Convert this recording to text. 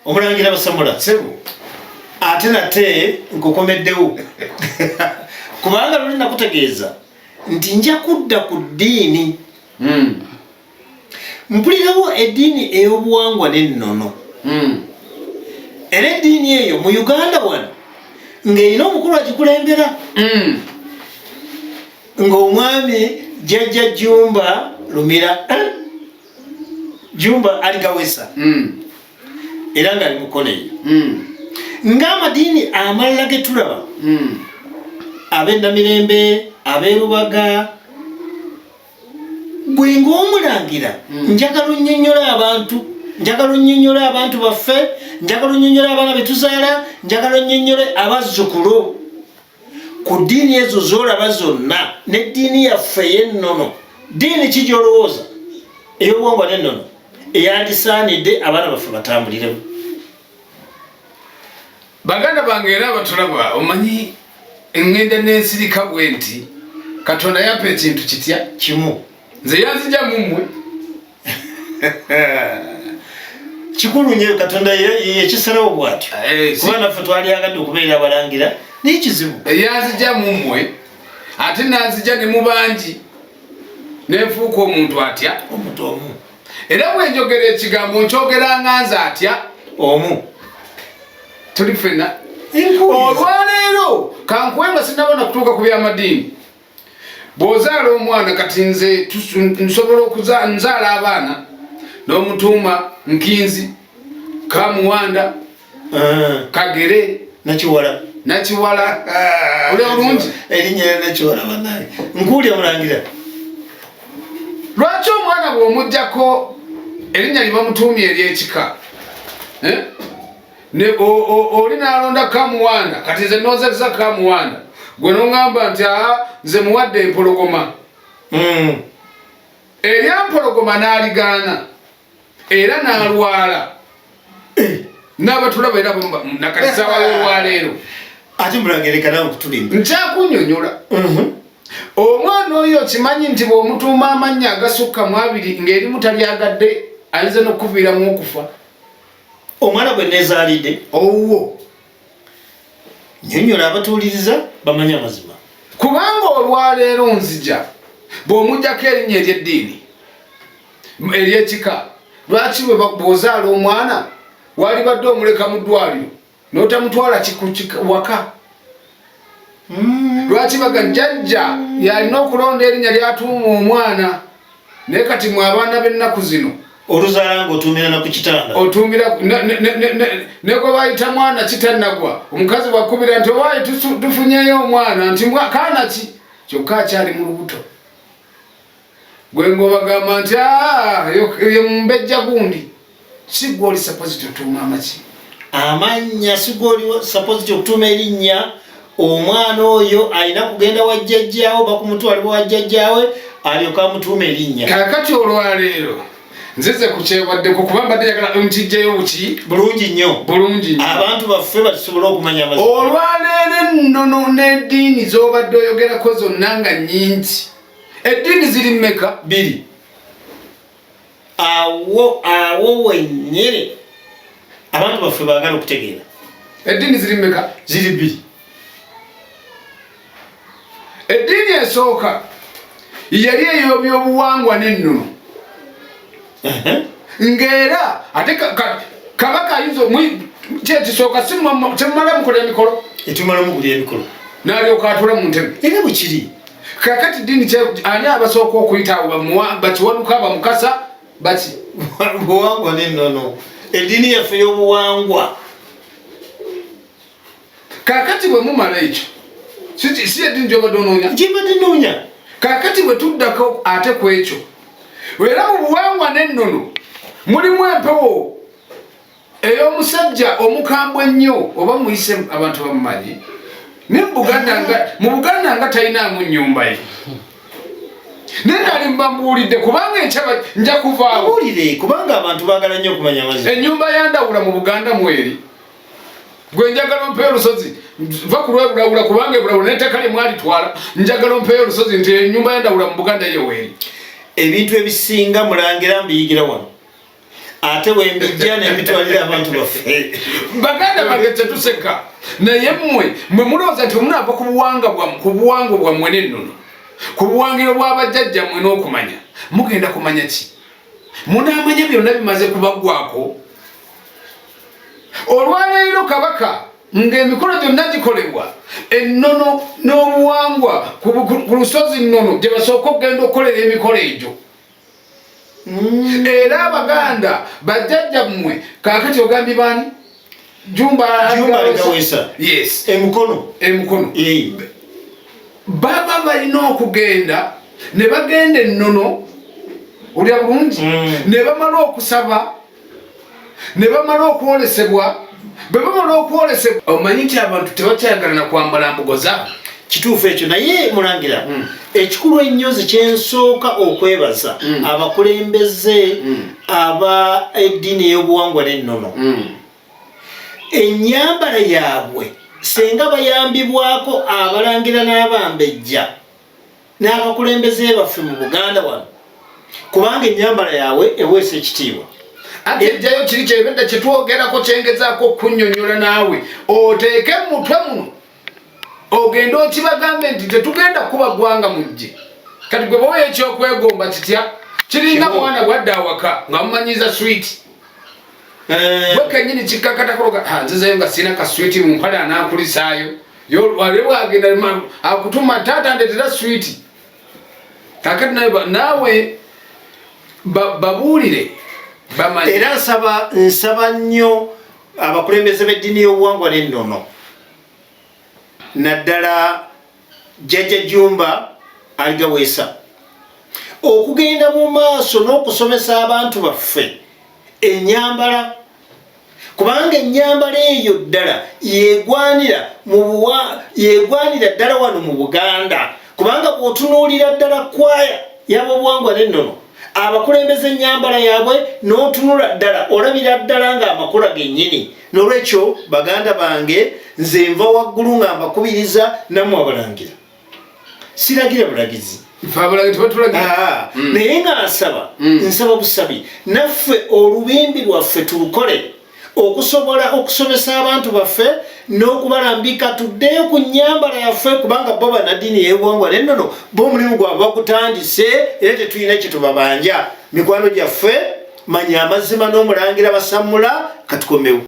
omulangira Basamula sebo ate nate nkukomeddewo kubanga luli nakutegeeza nti nja kudda ku ddiini mpulirawo eddiini ey'obuwangwa n'ennono era eddiini eyo mu Uganda wano ng'erina omukulu agikulembera ng'omwami jjajja Jumba Lumira Jumba aligawesa era nga ali mukono eyo ng'amadiini amalala ge tulaba ab'Ennamirembe ab'Erubaga gwe ng'omulangira njagala onnyonnyola abantu baffe njagala onnyonnyola abaana be tuzaala njagala onnyonnyole abazzukulu ku ddiini ezo z'olaba zonna n'eddiini yaffe ey'ennono ddiini ki gy'olowooza ey'obuwangwa n'ennono eyandisaanidde abaana baffe batambuliremu baganda bange era abatulaba omanyi engenda n'ensirika bwe nti Katonda yampa ekintu kitya kimu nze yanzija mummwe kikulu nnyo Katonda yekisalawo bw'atyo kuba naffe twalyagadde okubeera abalangira n'ekizibu yanzija mummwe ate nanzija ne mu bangi nenfuuka omuntu atya omuntu omu era bwenjogera ekigambo nkyogera nganza atya omu tuli ffenna olwaleero kankuwenga sinabona kutuuka ku by'amadiini bw'ozaala omwana kati nze nsobola nzaala abaana n'omutuuma Nkinzi Kamuwanda Kagere Nakiwala oli bulungi erinnya lya Nakiwala banaye nkuulya mulangira lwaki omwana bw'omuggyako erinnya liba mutuumye ery'ekika oli n'alonda Kamuwanda kati nze nozesa Kamuwanda gwe n'oŋŋamba nti nze muwadde empologoma eryampologoma n'aligaana era n'alwala n'abatulaba era nakalisaawa olwaleero ate mulangereka nawe kutulimba nkyakunnyonnyola omwana oyo kimanyi nti bw'omutuuma amannya agasukka mu abiri ng'erimu talyagadde ayinza n'okuviiramu okufa omwana gwe neezaalidde owwo nnyonnyola abatuuliriza bamanye amazima kubanga olwaleero nzija bw'omuggyako erinnya ery'eddiini ery'ekika lwaki bw'ozaala omwana wali badde omuleka mu ddwaliro n'otamutwala waka lwaki baga jjajja yalina okulonda erinnya lyatuuma omwana naye kati mwe abaana b'ennaku zino oluzaala ng'otuumira na ku kitanda otuumira ne gwe bayita mwana kitannagwa omukazi bwakubira nti owaayi tufunyeyo omwana nti kaana ki kyokka akyali mu lubuto gwe ng'obagamba nti ye mumbejja gundi si gwe oli sapoziti otuuma amaki amannya si gwe oli sapoziti okutuuma erinnya omwana oyo alina kugenda wa jjajjaawe bakumutwalibwa wa jjajjaawe alyoka amutuuma erinnya kakati olwaleero nzize kukyebwaddeko kuba mbadde yagala nkijjeyo ki bulungi nnyo abantu baffe basobole okumanya amazima olwaleero ennono n'eddiini z'obadde oyogerako zonna nga nnyingi eddiini ziri mmeka bbiri awo wennyere abantu baffe baagala okutegeera eddiini ziri mmeka ziri bbiri eddiini esooka yali ey'ebyobuwangwa n'ennono ng'era ate kabaka ayinza kyekisooka temumala mukola emikolo etumala mugulya emikolo n'alyoka atula mu ntebe era bwe kiri kakati ddiini ani abasooka okuyitawo bakiwanuka bamukasa baki buwangwa n'ennono eddiini yaffe y'obuwangwa kakati bwe mumala ekyo si eddiini gy'obadde onoonya gyebadde noonya kakati bwe tuddako ate ku ekyo era mu buwangwa n'ennono mulimu empewo ey'omusajja omukambwe ennyo oba muyise abantu bamumanyi ne mu Buganda nga talinaamu nnyumba ye naye nali mbambuulidde kubanga enkyaba nja kuvaawo buulire kubanga abantu baagala nnyo okumanya amazima ennyumba yandawula mu Buganda mweri gwe njagala ompeyo olusozi nva ku lwebulawula kubanga ebulawula n'ettaka lye mwalitwala njagala ompeyo olusozi nti ennyumba yandawula mu Buganda yeweeri ebintu ebisinga mulangira mbiyigira wano ate wembijja nebitwalira abantu baffe baganda bange tetuseka naye mmwe mulowooza nti omunaava ku buwangwa bwammwe n'ennono ku buwangiro bw'abajjajjammwe n'okumanya mugenda kumanya ki munaamanya byonna bimaze kubaggwako olwaleero kabaka ng'emikolo gyonna gikolebwa ennono n'obuwangwa ku lusozi nnono gye basooka okugenda okukolera emikolo egyo era abaganda bajjajjammwe kaakati ogambye baani Jumba Ligawesa yes emukono baba balina okugenda ne bagenda ennono olya bulungi ne bamala okusaba ne bamala okwolesebwa bwe bamala okwolesebwa omanyi nti abantu tebakyayagala na kwambala mbugo zaabwe kituufu ekyo naye mulangira ekikulu ennyo kyensooka okwebaza abakulembeze aba eddiini ey'obuwangwa n'ennono ennyambala yaabwe senga bayambibwako abalangira n'abambejja n'abakulembeze baffe mu Buganda wano kubanga ennyambala yaabwe eweesa ekitiibwa ate ejjayo kiri kyebedda kyetwogerako kyengezaako okunnyonnyola naawe oteeke mu mutwe muno ogenda okibagambe nti tetugenda kuba ggwanga mujje kati gwe baweyo ekyokwegomba kitya kiringa mwana gwadde awaka nga mumanyiza switi bwe kennyini kikkakatakologa nzizayo nga sirina ka switi mu mpale anaakulisaayo wale bwagenda akutuma taata ndetera switi kakati naawe babuulire bamanyi era nsaba nnyo abakulembeze b'eddiini y'obuwangwa n'ennono naddala jjajja Jumba Ligawesa okugenda mu maaso n'okusomesa abantu baffe ennyambala kubanga ennyambala eyo ddala yeegwanira ddala wano mu Buganda kubanga bw'otunuulira ddala kwaya y'abobuwangwa n'ennono abakulembeze ennyambala yaabwe n'otunula ddala olabira ddala ng'amakula gennyini n'olwekyo baganda bange nze nva waggulu nga mbakubiriza nammwe abalangira siragira bulagizi naye nga nsaba busabi naffe olubimbi lwaffe tulukole okusobola okusomesa abantu baffe n'okubalambika tuddeyo ku nnyambala yaffe kubanga bo banaddiini y'obuwangwa n'ennono bo omulimu gwabwe bagutandise era tetulina kye tubabanja mikwano gyaffe manya amazima n'omulangira basamula katukomewo